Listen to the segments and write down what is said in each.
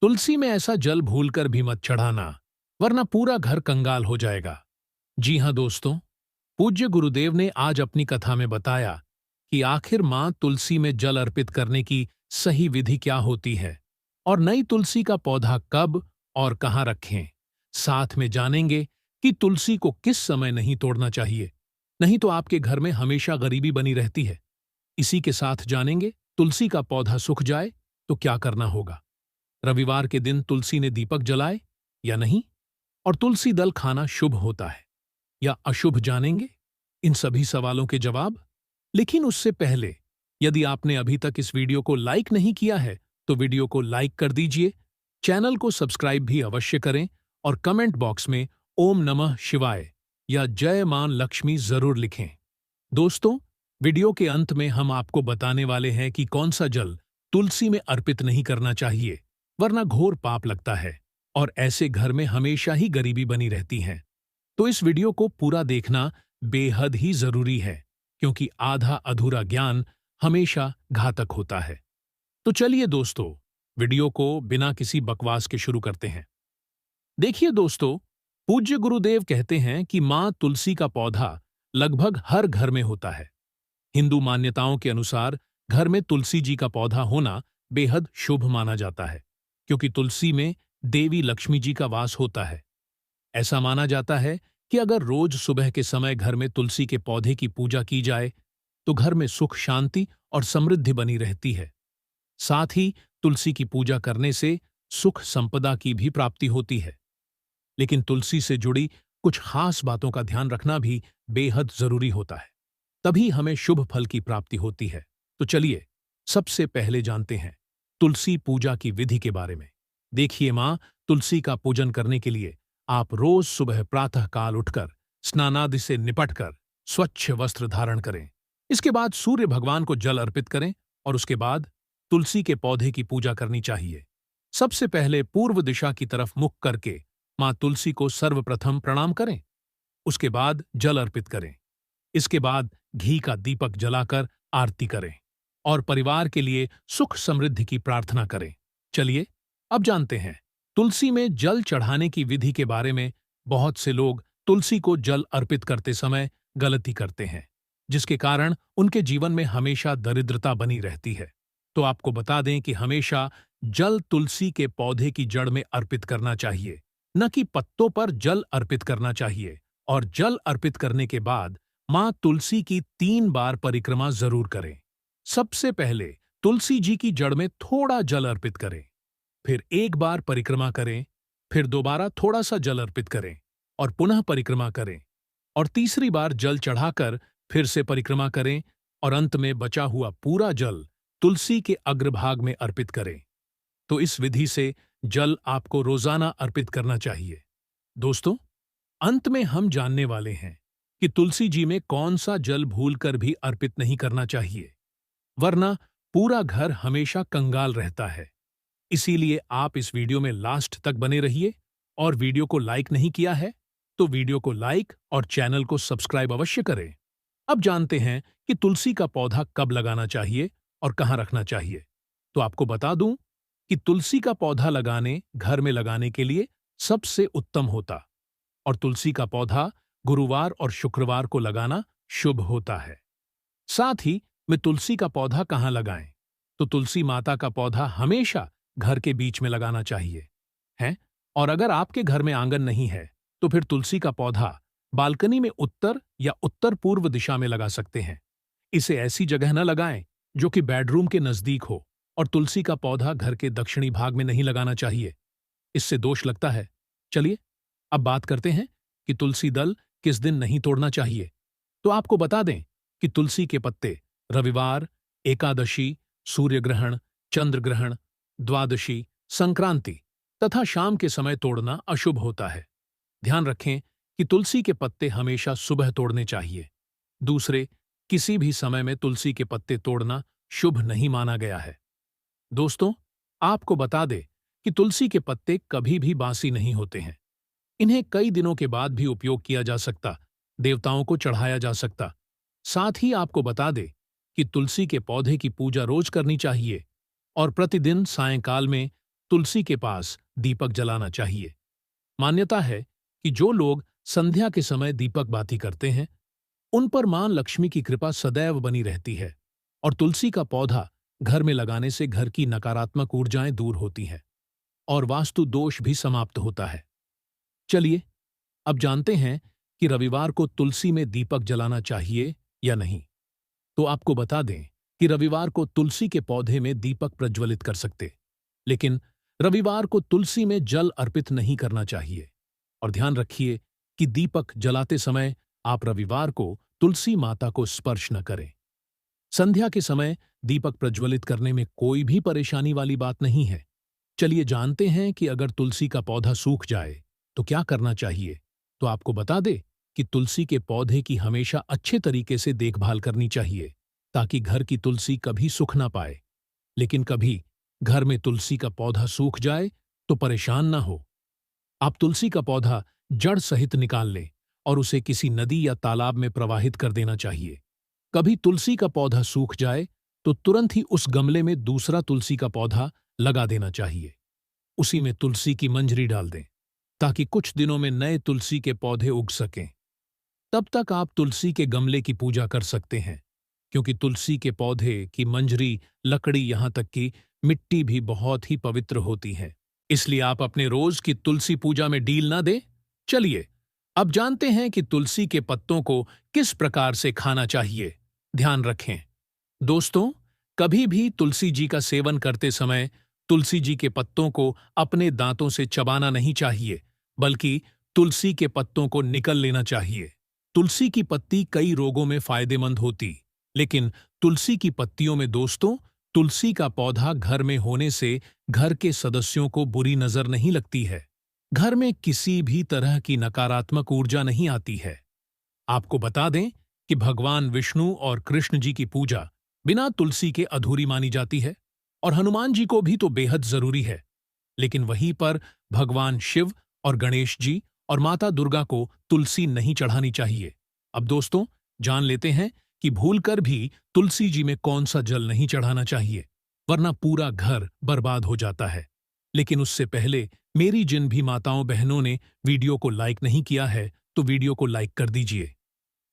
तुलसी में ऐसा जल भूलकर भी मत चढ़ाना, वरना पूरा घर कंगाल हो जाएगा। जी हाँ दोस्तों, पूज्य गुरुदेव ने आज अपनी कथा में बताया कि आखिर मां तुलसी में जल अर्पित करने की सही विधि क्या होती है और नई तुलसी का पौधा कब और कहाँ रखें। साथ में जानेंगे कि तुलसी को किस समय नहीं तोड़ना चाहिए, नहीं तो आपके घर में हमेशा गरीबी बनी रहती है। इसी के साथ जानेंगे तुलसी का पौधा सूख जाए तो क्या करना होगा, रविवार के दिन तुलसी ने दीपक जलाए या नहीं, और तुलसी दल खाना शुभ होता है या अशुभ, जानेंगे इन सभी सवालों के जवाब। लेकिन उससे पहले, यदि आपने अभी तक इस वीडियो को लाइक नहीं किया है तो वीडियो को लाइक कर दीजिए, चैनल को सब्सक्राइब भी अवश्य करें और कमेंट बॉक्स में ओम नमः शिवाय या जय मां लक्ष्मी जरूर लिखें। दोस्तों, वीडियो के अंत में हम आपको बताने वाले हैं कि कौन सा जल तुलसी में अर्पित नहीं करना चाहिए, वरना घोर पाप लगता है और ऐसे घर में हमेशा ही गरीबी बनी रहती है। तो इस वीडियो को पूरा देखना बेहद ही जरूरी है, क्योंकि आधा अधूरा ज्ञान हमेशा घातक होता है। तो चलिए दोस्तों, वीडियो को बिना किसी बकवास के शुरू करते हैं। देखिए दोस्तों, पूज्य गुरुदेव कहते हैं कि मां तुलसी का पौधा लगभग हर घर में होता है। हिंदू मान्यताओं के अनुसार घर में तुलसी जी का पौधा होना बेहद शुभ माना जाता है, क्योंकि तुलसी में देवी लक्ष्मी जी का वास होता है। ऐसा माना जाता है कि अगर रोज सुबह के समय घर में तुलसी के पौधे की पूजा की जाए तो घर में सुख, शांति और समृद्धि बनी रहती है। साथ ही तुलसी की पूजा करने से सुख संपदा की भी प्राप्ति होती है। लेकिन तुलसी से जुड़ी कुछ खास बातों का ध्यान रखना भी बेहद जरूरी होता है, तभी हमें शुभ फल की प्राप्ति होती है। तो चलिए सबसे पहले जानते हैं तुलसी पूजा की विधि के बारे में। देखिए मां तुलसी का पूजन करने के लिए आप रोज सुबह प्रातः काल उठकर स्नानादि से निपटकर स्वच्छ वस्त्र धारण करें। इसके बाद सूर्य भगवान को जल अर्पित करें और उसके बाद तुलसी के पौधे की पूजा करनी चाहिए। सबसे पहले पूर्व दिशा की तरफ मुख करके मां तुलसी को सर्वप्रथम प्रणाम करें। उसके बाद जल अर्पित करें। इसके बाद घी का दीपक जलाकर आरती करें और परिवार के लिए सुख समृद्धि की प्रार्थना करें। चलिए अब जानते हैं तुलसी में जल चढ़ाने की विधि के बारे में। बहुत से लोग तुलसी को जल अर्पित करते समय गलती करते हैं, जिसके कारण उनके जीवन में हमेशा दरिद्रता बनी रहती है। तो आपको बता दें कि हमेशा जल तुलसी के पौधे की जड़ में अर्पित करना चाहिए, न कि पत्तों पर जल अर्पित करना चाहिए। और जल अर्पित करने के बाद मां तुलसी की 3 बार परिक्रमा जरूर करें। सबसे पहले तुलसी जी की जड़ में थोड़ा जल अर्पित करें, फिर 1 बार परिक्रमा करें, फिर दोबारा थोड़ा सा जल अर्पित करें और पुनः परिक्रमा करें, और तीसरी बार जल चढ़ाकर फिर से परिक्रमा करें और अंत में बचा हुआ पूरा जल तुलसी के अग्रभाग में अर्पित करें। तो इस विधि से जल आपको रोजाना अर्पित करना चाहिए। दोस्तों, अंत में हम जानने वाले हैं कि तुलसी जी में कौन सा जल भूलकर भी अर्पित नहीं करना चाहिए, वरना पूरा घर हमेशा कंगाल रहता है। इसीलिए आप इस वीडियो में लास्ट तक बने रहिए, और वीडियो को लाइक नहीं किया है तो वीडियो को लाइक और चैनल को सब्सक्राइब अवश्य करें। अब जानते हैं कि तुलसी का पौधा कब लगाना चाहिए और कहां रखना चाहिए। तो आपको बता दूं कि तुलसी का पौधा लगाने घर में लगाने के लिए सबसे उत्तम होता, और तुलसी का पौधा गुरुवार और शुक्रवार को लगाना शुभ होता है। साथ ही में तुलसी का पौधा कहां लगाएं, तो तुलसी माता का पौधा हमेशा घर के बीच में लगाना चाहिए है। और अगर आपके घर में आंगन नहीं है तो फिर तुलसी का पौधा बालकनी में उत्तर या उत्तर पूर्व दिशा में लगा सकते हैं। इसे ऐसी जगह न लगाएं जो कि बेडरूम के नजदीक हो, और तुलसी का पौधा घर के दक्षिणी भाग में नहीं लगाना चाहिए, इससे दोष लगता है। चलिए अब बात करते हैं कि तुलसी दल किस दिन नहीं तोड़ना चाहिए। तो आपको बता दें कि तुलसी के पत्ते रविवार, एकादशी, सूर्य ग्रहण, चंद्र ग्रहण, द्वादशी, संक्रांति तथा शाम के समय तोड़ना अशुभ होता है। ध्यान रखें कि तुलसी के पत्ते हमेशा सुबह तोड़ने चाहिए। दूसरे किसी भी समय में तुलसी के पत्ते तोड़ना शुभ नहीं माना गया है। दोस्तों, आपको बता दें कि तुलसी के पत्ते कभी भी बासी नहीं होते हैं। इन्हें कई दिनों के बाद भी उपयोग किया जा सकता, देवताओं को चढ़ाया जा सकता। साथ ही आपको बता दें कि तुलसी के पौधे की पूजा रोज करनी चाहिए, और प्रतिदिन सायंकाल में तुलसी के पास दीपक जलाना चाहिए। मान्यता है कि जो लोग संध्या के समय दीपक बाती करते हैं, उन पर मां लक्ष्मी की कृपा सदैव बनी रहती है और तुलसी का पौधा घर में लगाने से घर की नकारात्मक ऊर्जाएं दूर होती हैं और वास्तु दोष भी समाप्त होता है। चलिए, अब जानते हैं कि रविवार को तुलसी में दीपक जलाना चाहिए या नहीं। तो आपको बता दें कि रविवार को तुलसी के पौधे में दीपक प्रज्वलित कर सकते, लेकिन रविवार को तुलसी में जल अर्पित नहीं करना चाहिए। और ध्यान रखिए कि दीपक जलाते समय आप रविवार को तुलसी माता को स्पर्श न करें। संध्या के समय दीपक प्रज्वलित करने में कोई भी परेशानी वाली बात नहीं है। चलिए जानते हैं कि अगर तुलसी का पौधा सूख जाए तो क्या करना चाहिए। तो आपको बता दे कि तुलसी के पौधे की हमेशा अच्छे तरीके से देखभाल करनी चाहिए ताकि घर की तुलसी कभी सूख ना पाए। लेकिन कभी घर में तुलसी का पौधा सूख जाए तो परेशान ना हो। आप तुलसी का पौधा जड़ सहित निकाल लें और उसे किसी नदी या तालाब में प्रवाहित कर देना चाहिए। कभी तुलसी का पौधा सूख जाए तो तुरंत ही उस गमले में दूसरा तुलसी का पौधा लगा देना चाहिए। उसी में तुलसी की मंजरी डाल दें ताकि कुछ दिनों में नए तुलसी के पौधे उग सकें। तब तक आप तुलसी के गमले की पूजा कर सकते हैं, क्योंकि तुलसी के पौधे की मंजरी, लकड़ी, यहां तक कि मिट्टी भी बहुत ही पवित्र होती है। इसलिए आप अपने रोज की तुलसी पूजा में डील ना दें। चलिए, अब जानते हैं कि तुलसी के पत्तों को किस प्रकार से खाना चाहिए। ध्यान रखें दोस्तों, कभी भी तुलसी जी का सेवन करते समय तुलसी जी के पत्तों को अपने दांतों से चबाना नहीं चाहिए, बल्कि तुलसी के पत्तों को निकल लेना चाहिए। तुलसी की पत्ती कई रोगों में फायदेमंद होती, लेकिन तुलसी की पत्तियों में दोस्तों, तुलसी का पौधा घर में होने से घर के सदस्यों को बुरी नजर नहीं लगती है। घर में किसी भी तरह की नकारात्मक ऊर्जा नहीं आती है। आपको बता दें कि भगवान विष्णु और कृष्ण जी की पूजा बिना तुलसी के अधूरी मानी जाती है और हनुमान जी को भी तो बेहद जरूरी है। लेकिन वहीं पर भगवान शिव और गणेश जी और माता दुर्गा को तुलसी नहीं चढ़ानी चाहिए। अब दोस्तों, जान लेते हैं कि भूलकर भी तुलसी जी में कौन सा जल नहीं चढ़ाना चाहिए, वरना पूरा घर बर्बाद हो जाता है। लेकिन उससे पहले मेरी जिन भी माताओं बहनों ने वीडियो को लाइक नहीं किया है, तो वीडियो को लाइक कर दीजिए।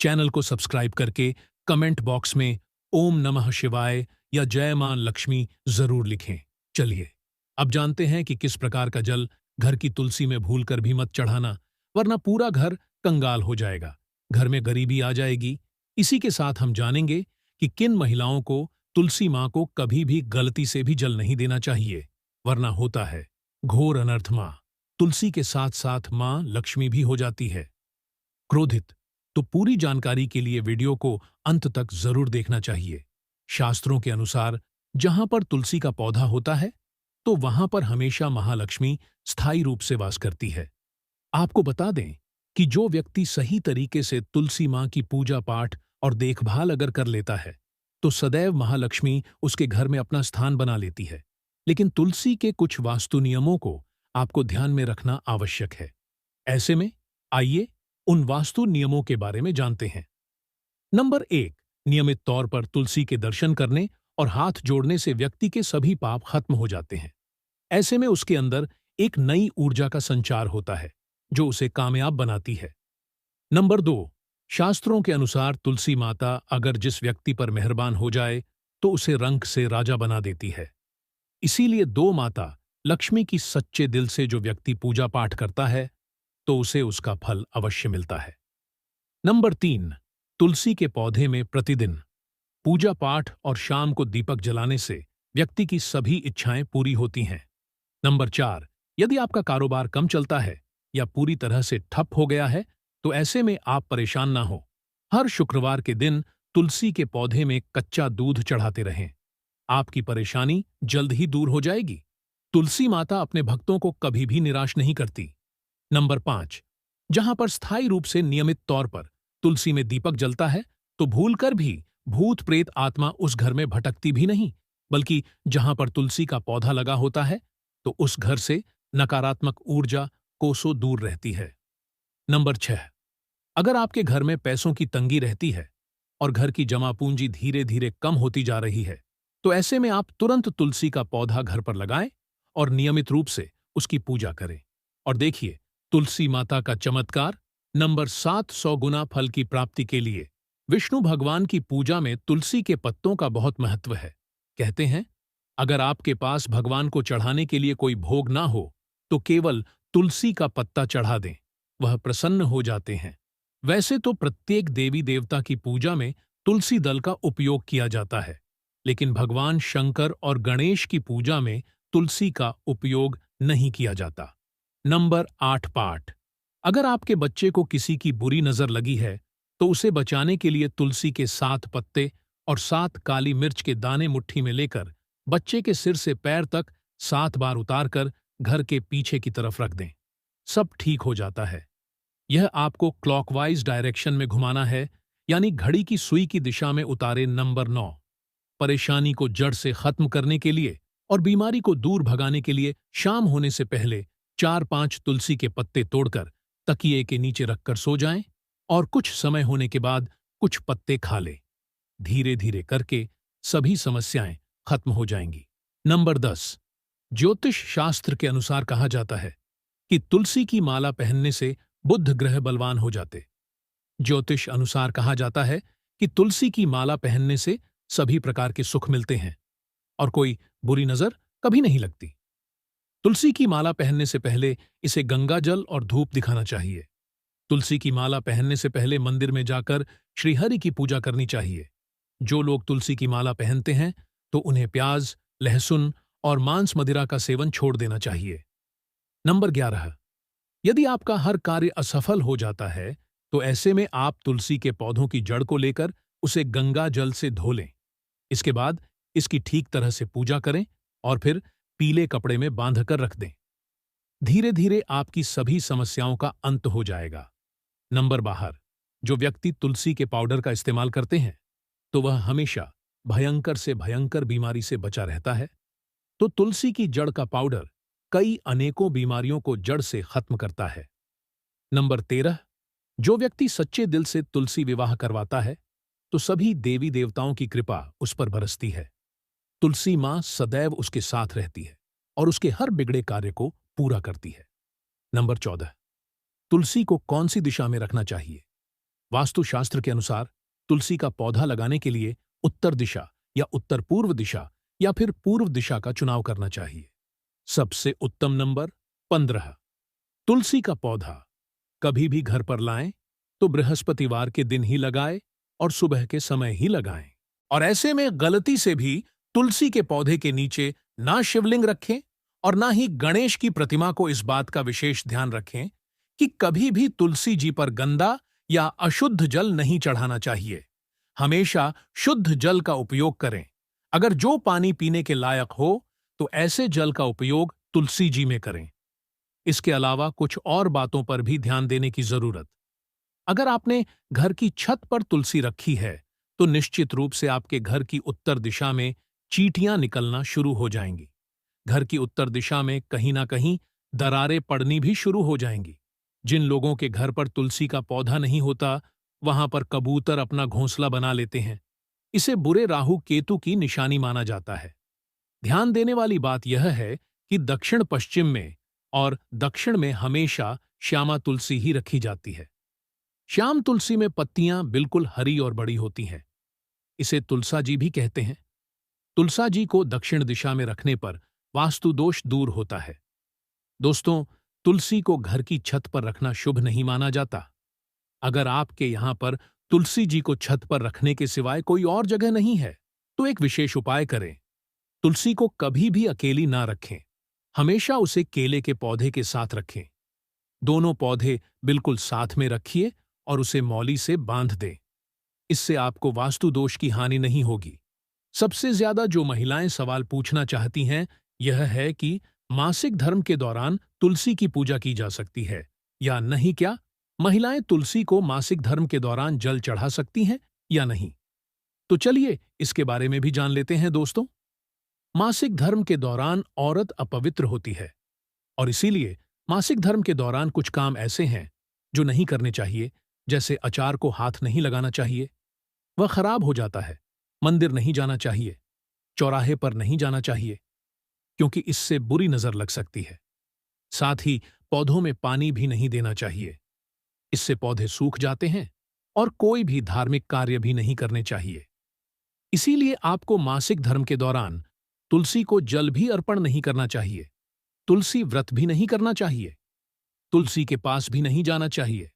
चैनल को सब्सक्राइब करके कमेंट बॉक्स में ओम नमः शिवाय या जय मां लक्ष्मी जरूर लिखें। चलिए, अब जानते हैं कि किस प्रकार का जल घर की तुलसी में भूलकर भी मत चढ़ाना, वरना पूरा घर कंगाल हो जाएगा, घर में गरीबी आ जाएगी। इसी के साथ हम जानेंगे कि किन महिलाओं को तुलसी मां को कभी भी गलती से भी जल नहीं देना चाहिए, वरना होता है घोर अनर्थ। मां तुलसी के साथ साथ मां लक्ष्मी भी हो जाती है क्रोधित। तो पूरी जानकारी के लिए वीडियो को अंत तक जरूर देखना चाहिए। शास्त्रों के अनुसार जहां पर तुलसी का पौधा होता है, तो वहां पर हमेशा महालक्ष्मी स्थायी रूप से वास करती है। आपको बता दें कि जो व्यक्ति सही तरीके से तुलसी मां की पूजा पाठ और देखभाल अगर कर लेता है, तो सदैव महालक्ष्मी उसके घर में अपना स्थान बना लेती है। लेकिन तुलसी के कुछ वास्तु नियमों को आपको ध्यान में रखना आवश्यक है। ऐसे में आइए उन वास्तु नियमों के बारे में जानते हैं। नंबर 1, नियमित तौर पर तुलसी के दर्शन करने और हाथ जोड़ने से व्यक्ति के सभी पाप खत्म हो जाते हैं। ऐसे में उसके अंदर एक नई ऊर्जा का संचार होता है, जो उसे कामयाब बनाती है। नंबर 2, शास्त्रों के अनुसार तुलसी माता अगर जिस व्यक्ति पर मेहरबान हो जाए, तो उसे रंक से राजा बना देती है। इसीलिए दो माता लक्ष्मी की सच्चे दिल से जो व्यक्ति पूजा पाठ करता है, तो उसे उसका फल अवश्य मिलता है। नंबर 3, तुलसी के पौधे में प्रतिदिन पूजा पाठ और शाम को दीपक जलाने से व्यक्ति की सभी इच्छाएं पूरी होती हैं। नंबर 4, यदि आपका कारोबार कम चलता है या पूरी तरह से ठप हो गया है, तो ऐसे में आप परेशान ना हो। हर शुक्रवार के दिन तुलसी के पौधे में कच्चा दूध चढ़ाते रहें। आपकी परेशानी जल्द ही दूर हो जाएगी। तुलसी माता अपने भक्तों को कभी भी निराश नहीं करती। नंबर 5, जहां पर स्थायी रूप से नियमित तौर पर तुलसी में दीपक जलता है, तो भूलकर भी भूत प्रेत आत्मा उस घर में भटकती भी नहीं, बल्कि जहां पर तुलसी का पौधा लगा होता है, तो उस घर से नकारात्मक ऊर्जा कोसों दूर रहती है। नंबर 6, अगर आपके घर में पैसों की तंगी रहती है और घर की जमा पूंजी धीरे धीरे कम होती जा रही है, तो ऐसे में आप तुरंत तुलसी का पौधा घर पर लगाएं और नियमित रूप से उसकी पूजा करें। और देखिए तुलसी माता का चमत्कार। नंबर 700 गुना फल की प्राप्ति के लिए विष्णु भगवान की पूजा में तुलसी के पत्तों का बहुत महत्व है। कहते हैं अगर आपके पास भगवान को चढ़ाने के लिए कोई भोग ना हो तो केवल तुलसी का पत्ता चढ़ा दें, वह प्रसन्न हो जाते हैं। वैसे तो प्रत्येक देवी देवता की पूजा में तुलसी दल का उपयोग किया जाता है, लेकिन भगवान शंकर और गणेश की पूजा में तुलसी का उपयोग नहीं किया जाता। नंबर 8 पाठ। अगर आपके बच्चे को किसी की बुरी नजर लगी है तो उसे बचाने के लिए तुलसी के 7 पत्ते और 7 काली मिर्च के दाने मुट्ठी में लेकर बच्चे के सिर से पैर तक 7 बार उतारकर घर के पीछे की तरफ रख दें। सब ठीक हो जाता है। यह आपको क्लॉकवाइज डायरेक्शन में घुमाना है, यानी घड़ी की सुई की दिशा में उतारे। नंबर 9। परेशानी को जड़ से खत्म करने के लिए और बीमारी को दूर भगाने के लिए शाम होने से पहले 4-5 तुलसी के पत्ते तोड़कर तकिए के नीचे रखकर सो जाएं और कुछ समय होने के बाद कुछ पत्ते खा लें। धीरे धीरे करके सभी समस्याएं खत्म हो जाएंगी। नंबर 10। ज्योतिष शास्त्र के अनुसार कहा जाता है कि तुलसी की माला पहनने से बुध ग्रह बलवान हो जाते। ज्योतिष अनुसार कहा जाता है कि तुलसी की माला पहनने से सभी प्रकार के सुख मिलते हैं और कोई बुरी नजर कभी नहीं लगती। तुलसी की माला पहनने से पहले इसे गंगा जल और धूप दिखाना चाहिए। तुलसी की माला पहनने से पहले मंदिर में जाकर श्रीहरि की पूजा करनी चाहिए। जो लोग तुलसी की माला पहनते हैं तो उन्हें प्याज, लहसुन और मांस मदिरा का सेवन छोड़ देना चाहिए। नंबर 11। यदि आपका हर कार्य असफल हो जाता है तो ऐसे में आप तुलसी के पौधों की जड़ को लेकर उसे गंगा जल से धो लें। इसके बाद इसकी ठीक तरह से पूजा करें और फिर पीले कपड़े में बांधकर रख दें। धीरे धीरे आपकी सभी समस्याओं का अंत हो जाएगा। नंबर 12। जो व्यक्ति तुलसी के पाउडर का इस्तेमाल करते हैं तो वह हमेशा भयंकर से भयंकर बीमारी से बचा रहता है। तो तुलसी की जड़ का पाउडर कई अनेकों बीमारियों को जड़ से खत्म करता है। नंबर 13। जो व्यक्ति सच्चे दिल से तुलसी विवाह करवाता है तो सभी देवी देवताओं की कृपा उस पर बरसती है। तुलसी मां सदैव उसके साथ रहती है और उसके हर बिगड़े कार्य को पूरा करती है। नंबर 14। तुलसी को कौन सी दिशा में रखना चाहिए? वास्तुशास्त्र के अनुसार तुलसी का पौधा लगाने के लिए उत्तर दिशा या उत्तर पूर्व दिशा या फिर पूर्व दिशा का चुनाव करना चाहिए। सबसे उत्तम नंबर 15। तुलसी का पौधा कभी भी घर पर लाएं तो बृहस्पतिवार के दिन ही लगाएं और सुबह के समय ही लगाएं। और ऐसे में गलती से भी तुलसी के पौधे के नीचे ना शिवलिंग रखें और ना ही गणेश की प्रतिमा को। इस बात का विशेष ध्यान रखें कि कभी भी तुलसी जी पर गंदा या अशुद्ध जल नहीं चढ़ाना चाहिए। हमेशा शुद्ध जल का उपयोग करें। अगर जो पानी पीने के लायक हो तो ऐसे जल का उपयोग तुलसी जी में करें। इसके अलावा कुछ और बातों पर भी ध्यान देने की जरूरत। अगर आपने घर की छत पर तुलसी रखी है तो निश्चित रूप से आपके घर की उत्तर दिशा में चींटियां निकलना शुरू हो जाएंगी। घर की उत्तर दिशा में कहीं ना कहीं दरारें पड़नी भी शुरू हो जाएंगी। जिन लोगों के घर पर तुलसी का पौधा नहीं होता वहां पर कबूतर अपना घोंसला बना लेते हैं। इसे बुरे राहु केतु की निशानी माना जाता है। ध्यान देने वाली बात यह है कि दक्षिण पश्चिम में और दक्षिण में हमेशा श्यामा तुलसी ही रखी जाती है। श्याम तुलसी में पत्तियां बिल्कुल हरी और बड़ी होती हैं। इसे तुलसा जी भी कहते हैं। तुलसा जी को दक्षिण दिशा में रखने पर वास्तु दोष दूर होता है। दोस्तों, तुलसी को घर की छत पर रखना शुभ नहीं माना जाता। अगर आपके यहां पर तुलसी जी को छत पर रखने के सिवाय कोई और जगह नहीं है तो एक विशेष उपाय करें। तुलसी को कभी भी अकेली ना रखें। हमेशा उसे केले के पौधे के साथ रखें। दोनों पौधे बिल्कुल साथ में रखिए और उसे मौली से बांध दें। इससे आपको वास्तु दोष की हानि नहीं होगी। सबसे ज्यादा जो महिलाएं सवाल पूछना चाहती हैं यह है कि मासिक धर्म के दौरान तुलसी की पूजा की जा सकती है या नहीं। क्या महिलाएं तुलसी को मासिक धर्म के दौरान जल चढ़ा सकती हैं या नहीं? तो चलिए इसके बारे में भी जान लेते हैं। दोस्तों, मासिक धर्म के दौरान औरत अपवित्र होती है और इसीलिए मासिक धर्म के दौरान कुछ काम ऐसे हैं जो नहीं करने चाहिए। जैसे अचार को हाथ नहीं लगाना चाहिए, वह खराब हो जाता है। मंदिर नहीं जाना चाहिए, चौराहे पर नहीं जाना चाहिए, क्योंकि इससे बुरी नजर लग सकती है। साथ ही पौधों में पानी भी नहीं देना चाहिए, इससे पौधे सूख जाते हैं और कोई भी धार्मिक कार्य भी नहीं करने चाहिए। इसीलिए आपको मासिक धर्म के दौरान तुलसी को जल भी अर्पण नहीं करना चाहिए, तुलसी व्रत भी नहीं करना चाहिए, तुलसी के पास भी नहीं जाना चाहिए,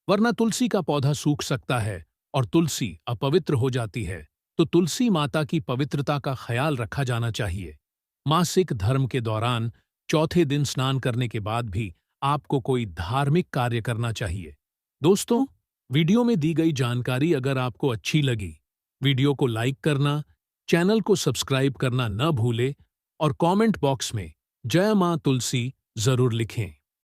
वरना तुलसी का पौधा सूख सकता है और तुलसी अपवित्र हो जाती है। तो तुलसी माता की पवित्रता का ख्याल रखा जाना चाहिए। मासिक धर्म के दौरान चौथे दिन स्नान करने के बाद भी आपको कोई धार्मिक कार्य करना चाहिए। दोस्तों, वीडियो में दी गई जानकारी अगर आपको अच्छी लगी, वीडियो को लाइक करना, चैनल को सब्सक्राइब करना न भूले और कमेंट बॉक्स में जय मां तुलसी जरूर लिखें।